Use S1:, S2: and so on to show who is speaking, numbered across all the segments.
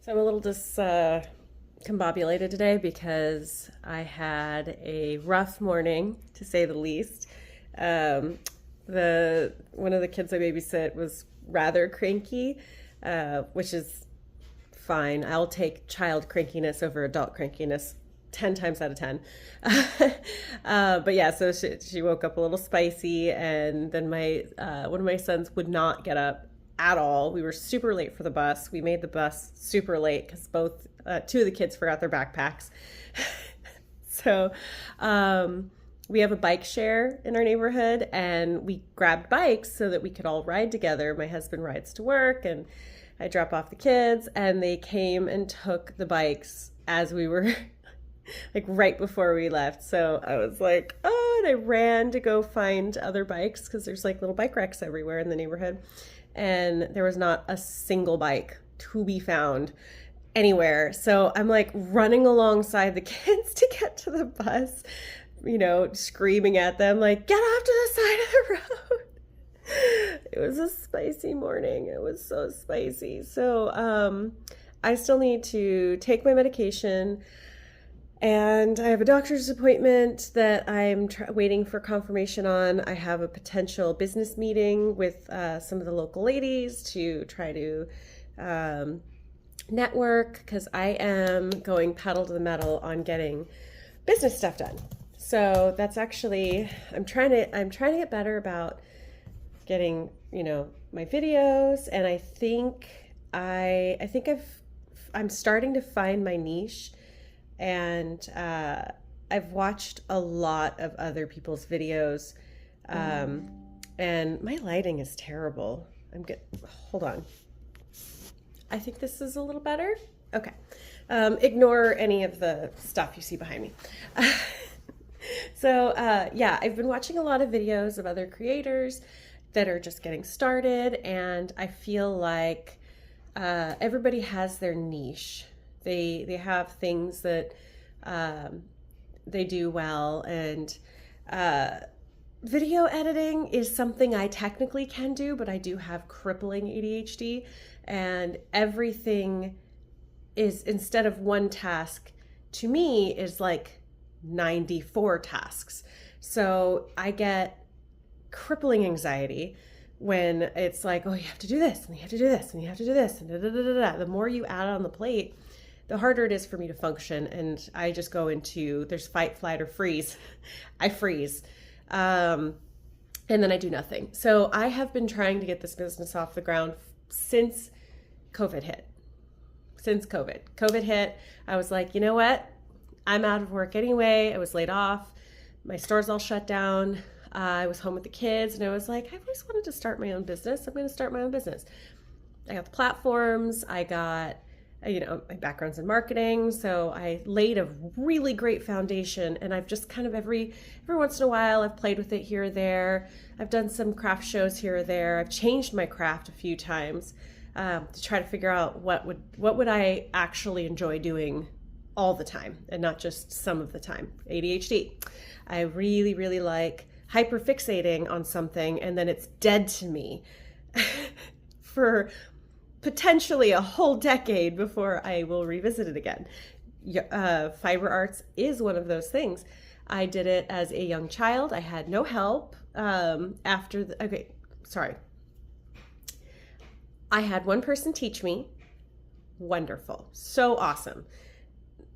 S1: So I'm a little discombobulated today because I had a rough morning, to say the least. Um, the one of the kids I babysit was rather cranky, which is fine. I'll take child crankiness over adult crankiness 10 times out of 10. But yeah, so she woke up a little spicy, and then my one of my sons would not get up at all. We were super late for the bus. We made the bus super late because both two of the kids forgot their backpacks. so we have a bike share in our neighborhood, and we grabbed bikes so that we could all ride together. My husband rides to work, and I drop off the kids, and they came and took the bikes as we were like right before we left. So I was like, oh, and I ran to go find other bikes because there's like little bike racks everywhere in the neighborhood. And there was not a single bike to be found anywhere. So I'm like running alongside the kids to get to the bus, screaming at them, like, get off to the side of the road. It was a spicy morning. It was so spicy. So I still need to take my medication. And I have a doctor's appointment that I'm waiting for confirmation on. I have a potential business meeting with some of the local ladies to try to network, because I am going pedal to the metal on getting business stuff done. So that's actually I'm trying to get better about getting my videos, and I think I'm starting to find my niche. And I've watched a lot of other people's videos, and my lighting is terrible. Hold on. I think this is a little better. Okay. Ignore any of the stuff you see behind me. So yeah, I've been watching a lot of videos of other creators that are just getting started, and I feel like everybody has their niche. They have things that they do well, and video editing is something I technically can do, but I do have crippling ADHD, and everything is, instead of one task, to me is like 94 tasks. So I get crippling anxiety when it's like, oh, you have to do this, and you have to do this, and you have to do this, and da, da, da, da, da. The more you add on the plate, the harder it is for me to function. And I just go into, there's fight, flight, or freeze. I freeze. And then I do nothing. So I have been trying to get this business off the ground since COVID hit. COVID hit, I was like, you know what? I'm out of work anyway. I was laid off. My store's all shut down. I was home with the kids, and I was like, I've always wanted to start my own business. I'm going to start my own business. I got the platforms. I got my background's in marketing, so I laid a really great foundation, and I've just kind of every once in a while I've played with it here or there. I've done some craft shows here or there. I've changed my craft a few times to try to figure out what would I actually enjoy doing all the time, and not just some of the time. ADHD. I really, really like hyperfixating on something, and then it's dead to me for potentially a whole decade before I will revisit it again. Fiber arts is one of those things. I did it as a young child. I had no help. I had one person teach me. Wonderful. So awesome.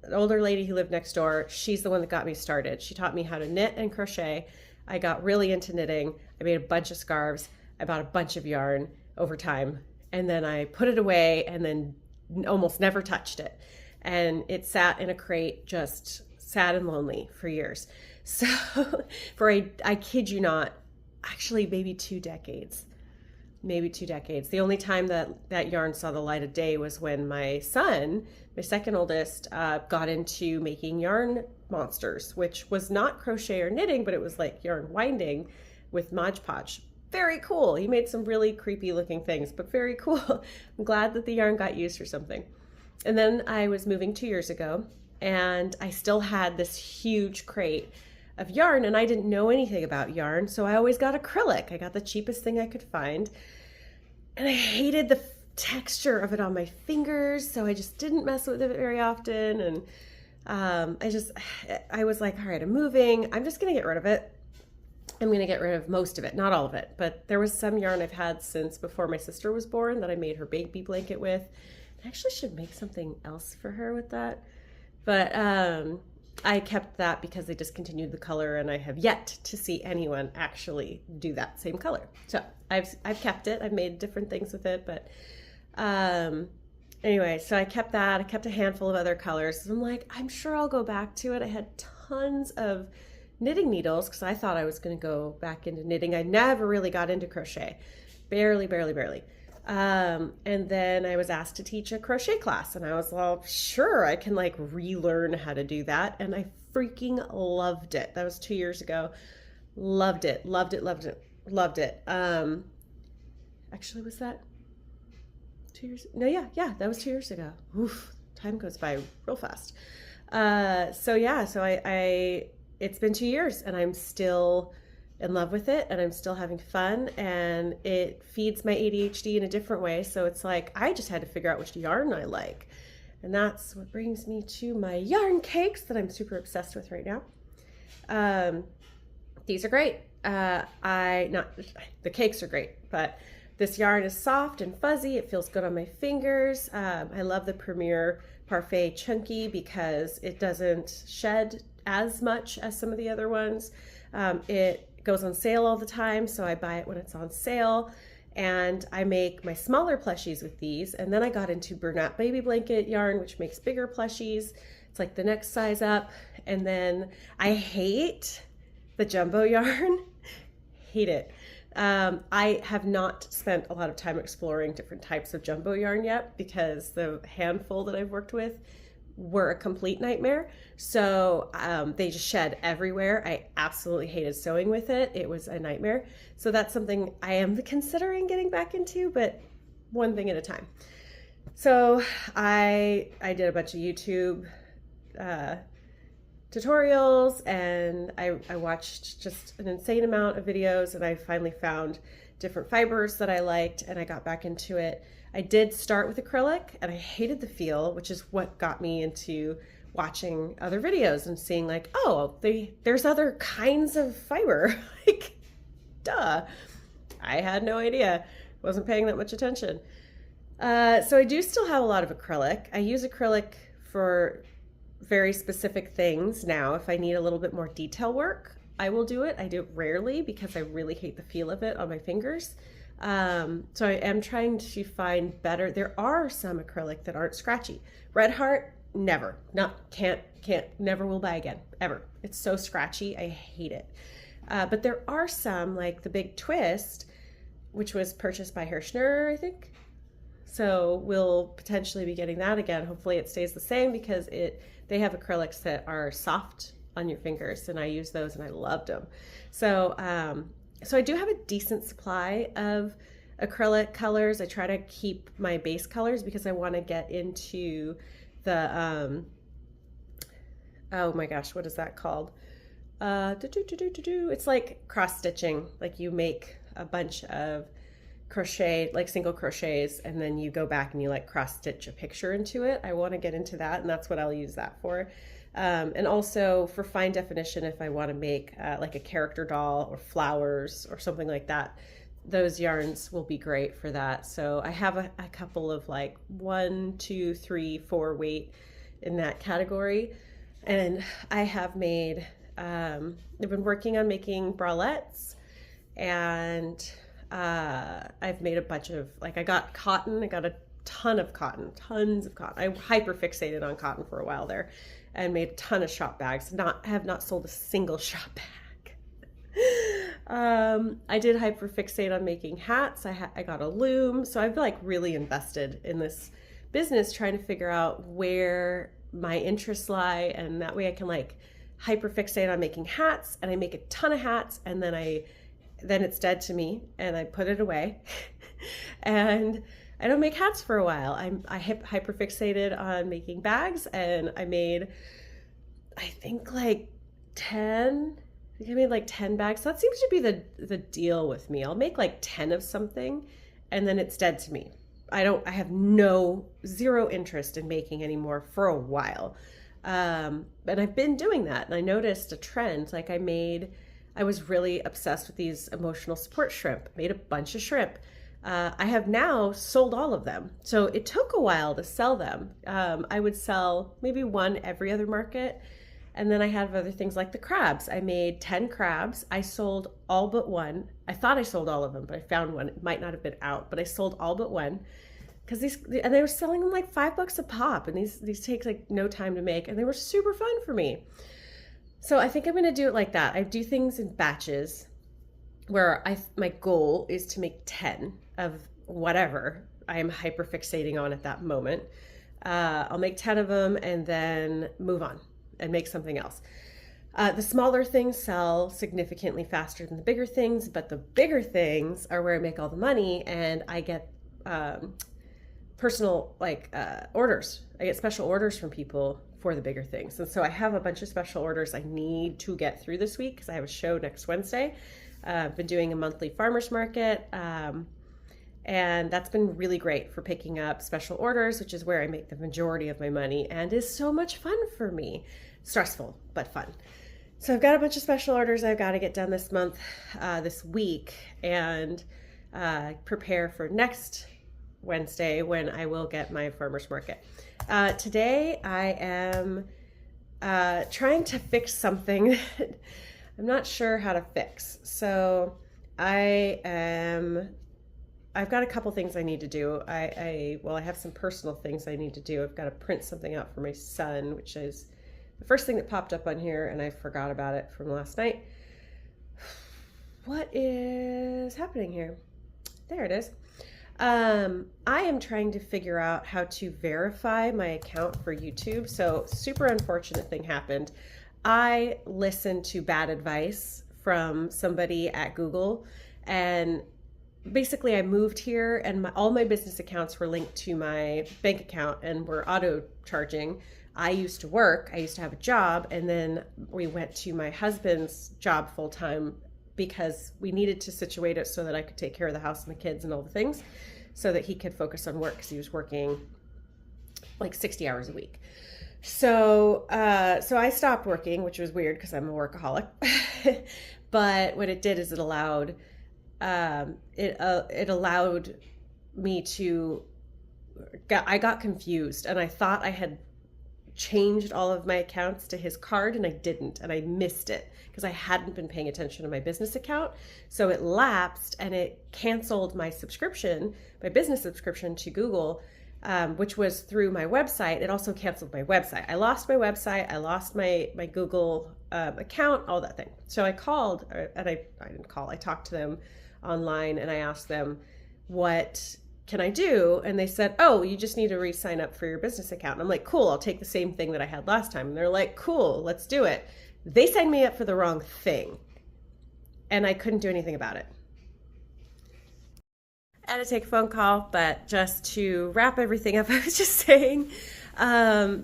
S1: An older lady who lived next door, she's the one that got me started. She taught me how to knit and crochet. I got really into knitting. I made a bunch of scarves. I bought a bunch of yarn over time. And then I put it away, and then almost never touched it. And it sat in a crate, just sad and lonely for years. So I kid you not, actually maybe 2 decades. The only time that yarn saw the light of day was when my son, my second oldest, got into making yarn monsters, which was not crochet or knitting, but it was like yarn winding with Mod Podge. Very cool. He made some really creepy looking things, but very cool. I'm glad that the yarn got used for something. And then I was moving 2 years ago, and I still had this huge crate of yarn, and I didn't know anything about yarn, so I always got acrylic. I got the cheapest thing I could find, and I hated texture of it on my fingers, so I just didn't mess with it very often. And I was like, all right, I'm moving. I'm just going to get rid of it. I'm going to get rid of most of it, not all of it. But there was some yarn I've had since before my sister was born that I made her baby blanket with. I actually should make something else for her with that. But I kept that because they discontinued the color, and I have yet to see anyone actually do that same color. So I've kept it. I've made different things with it, but anyway, so I kept that. I kept a handful of other colors. I'm like, I'm sure I'll go back to it. I had tons of knitting needles because I thought I was going to go back into knitting. I never really got into crochet, barely. And then I was asked to teach a crochet class, and I was, well, sure, I can like relearn how to do that. And I freaking loved it. That was 2 years ago. Loved it. Actually, was that 2 years? No, yeah, that was 2 years ago. Oof, time goes by real fast. So it's been 2 years, and I'm still in love with it, and I'm still having fun, and it feeds my ADHD in a different way. So it's like I just had to figure out which yarn I like, and that's what brings me to my yarn cakes that I'm super obsessed with right now. These are great. The cakes are great, but this yarn is soft and fuzzy. It feels good on my fingers. I love the Premier Parfait Chunky because it doesn't shed as much as some of the other ones. It goes on sale all the time, so I buy it when it's on sale, and I make my smaller plushies with these. And then I got into Bernat baby blanket yarn, which makes bigger plushies. It's like the next size up. And then I hate the jumbo yarn. Hate it. I have not spent a lot of time exploring different types of jumbo yarn yet because the handful that I've worked with were a complete nightmare. So they just shed everywhere. I absolutely hated sewing with it. It was a nightmare. So that's something I am considering getting back into, but one thing at a time. So I did a bunch of YouTube tutorials, and I watched just an insane amount of videos, and I finally found different fibers that I liked, and I got back into it. I did start with acrylic, and I hated the feel, which is what got me into watching other videos and seeing like, oh, there's other kinds of fiber. Like, duh. I had no idea. Wasn't paying that much attention. So I do still have a lot of acrylic. I use acrylic for very specific things now. If I need a little bit more detail work, I will do it. I do it rarely because I really hate the feel of it on my fingers. So I am trying to find better. There are some acrylic that aren't scratchy. Red Heart, never. Can't, never will buy again, ever. It's so scratchy. I hate it. But there are some, like the Big Twist, which was purchased by Hirschner, I think. So we'll potentially be getting that again. Hopefully it stays the same because they have acrylics that are soft on your fingers, and I use those and I loved them. So I do have a decent supply of acrylic colors. I try to keep my base colors because I want to get into the, oh my gosh, what is that called? It's like cross stitching. Like you make a bunch of crochet, like single crochets, and then you go back and you like cross stitch a picture into it. I want to get into that, and that's what I'll use that for. And also for fine definition, if I want to make like a character doll or flowers or something like that, those yarns will be great for that. So I have a couple of like 1, 2, 3, 4 weight in that category. And I have made, I've been working on making bralettes, and I've made a bunch of, like, I got cotton. I got a ton of cotton, tons of cotton. I hyper fixated on cotton for a while there and made a ton of shop bags. Have not sold a single shop bag. I did hyper fixate on making hats. I got a loom. So I've like really invested in this business, trying to figure out where my interests lie. And that way I can like hyper fixate on making hats, and I make a ton of hats, and then it's dead to me and I put it away. And I don't make hats for a while. I hyper fixated on making bags, and I made, I think like 10. I think I made like 10 bags. So that seems to be the deal with me. I'll make like 10 of something, and then it's dead to me. I have zero interest in baking anymore for a while. And I've been doing that, and I noticed a trend. Like I was really obsessed with these emotional support shrimp, made a bunch of shrimp. I have now sold all of them. So it took a while to sell them. I would sell maybe one every other market. And then I have other things like the crabs. I made 10 crabs. I sold all but one. I thought I sold all of them, but I found one. It might not have been out, but I sold all but one. And they were selling them like $5 a pop. And these take like no time to make. And they were super fun for me. So I think I'm going to do it like that. I do things in batches where my goal is to make 10 of whatever I am hyperfixating on at that moment. I'll make 10 of them and then move on and make something else. The smaller things sell significantly faster than the bigger things, but the bigger things are where I make all the money, and I get personal orders. I get special orders from people for the bigger things. And so I have a bunch of special orders I need to get through this week because I have a show next Wednesday. I've been doing a monthly farmers market, and that's been really great for picking up special orders, which is where I make the majority of my money and is so much fun for me. Stressful, but fun. So I've got a bunch of special orders I've got to get done this month, this week, and prepare for next Wednesday when I will get my farmers market. Today I am trying to fix something that I'm not sure how to fix. So I've got a couple things I need to do. I have some personal things I need to do. I've got to print something out for my son, which is the first thing that popped up on here, and I forgot about it from last night. What is happening here? There it is. I am trying to figure out how to verify my account for YouTube. So super unfortunate thing happened. I listened to bad advice from somebody at Google, and basically I moved here and all my business accounts were linked to my bank account and were auto charging. I used to have a job, and then we went to my husband's job full time because we needed to situate it so that I could take care of the house and the kids and all the things so that he could focus on work because he was working like 60 hours a week. So I stopped working, which was weird because I'm a workaholic. But what it did is it allowed me to. I got confused, and I thought I had changed all of my accounts to his card, and I didn't, and I missed it because I hadn't been paying attention to my business account. So it lapsed, and it canceled my business subscription to Google. Which was through my website. It also canceled my website. I lost my website. I lost my Google account, all that thing. So I called, and I didn't call. I talked to them online, and I asked them, what can I do? And they said, oh, you just need to re-sign up for your business account. And I'm like, cool, I'll take the same thing that I had last time. And they're like, cool, let's do it. They signed me up for the wrong thing, and I couldn't do anything about it. I had to take a phone call, but just to wrap everything up, I was just saying,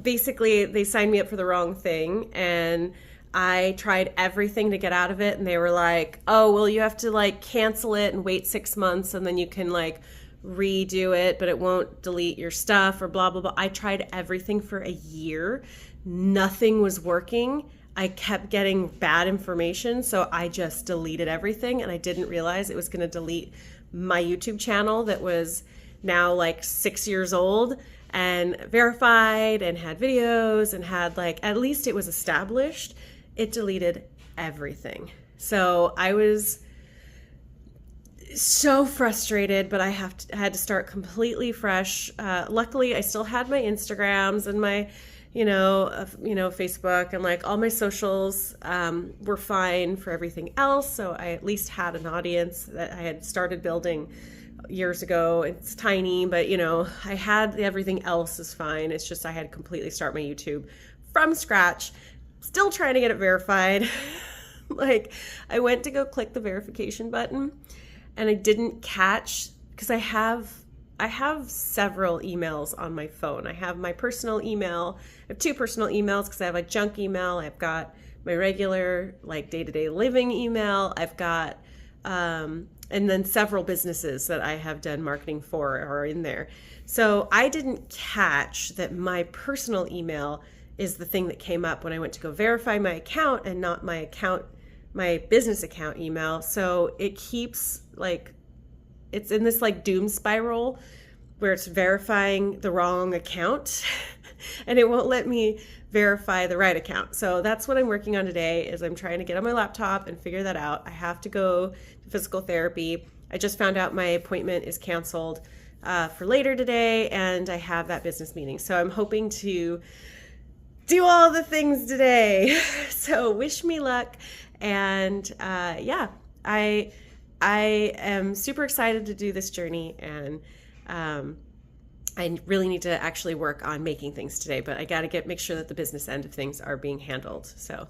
S1: basically they signed me up for the wrong thing, and I tried everything to get out of it, and they were like, oh, well, you have to like cancel it and wait 6 months, and then you can like redo it, but it won't delete your stuff or blah, blah, blah. I tried everything for a year. Nothing was working. I kept getting bad information, so I just deleted everything, and I didn't realize it was going to delete my YouTube channel that was now like 6 years old and verified and had videos and had like, at least it was established. It deleted everything. So I was so frustrated, but I had to start completely fresh. Luckily I still had my Instagrams and my Facebook, and like all my socials were fine for everything else. So I at least had an audience that I had started building years ago. It's tiny, but I had everything else is fine. It's just I had to completely start my YouTube from scratch, still trying to get it verified. Like I went to go click the verification button and I didn't catch, because I have several emails on my phone. I have my personal email. I have 2 personal emails because I have a junk email. I've got my regular like day-to-day living email. I've got And then several businesses that I have done marketing for are in there. So I didn't catch that my personal email is the thing that came up when I went to go verify my account and not my business account email. So it keeps like, it's in this like doom spiral where it's verifying the wrong account and it won't let me verify the right account. So that's what I'm working on today, is I'm trying to get on my laptop and figure that out. I have to go to physical therapy. I just found out my appointment is canceled for later today, and I have that business meeting. So I'm hoping to do all the things today. So wish me luck. And yeah, I am super excited to do this journey, and I really need to actually work on making things today, but I got to make sure that the business end of things are being handled. So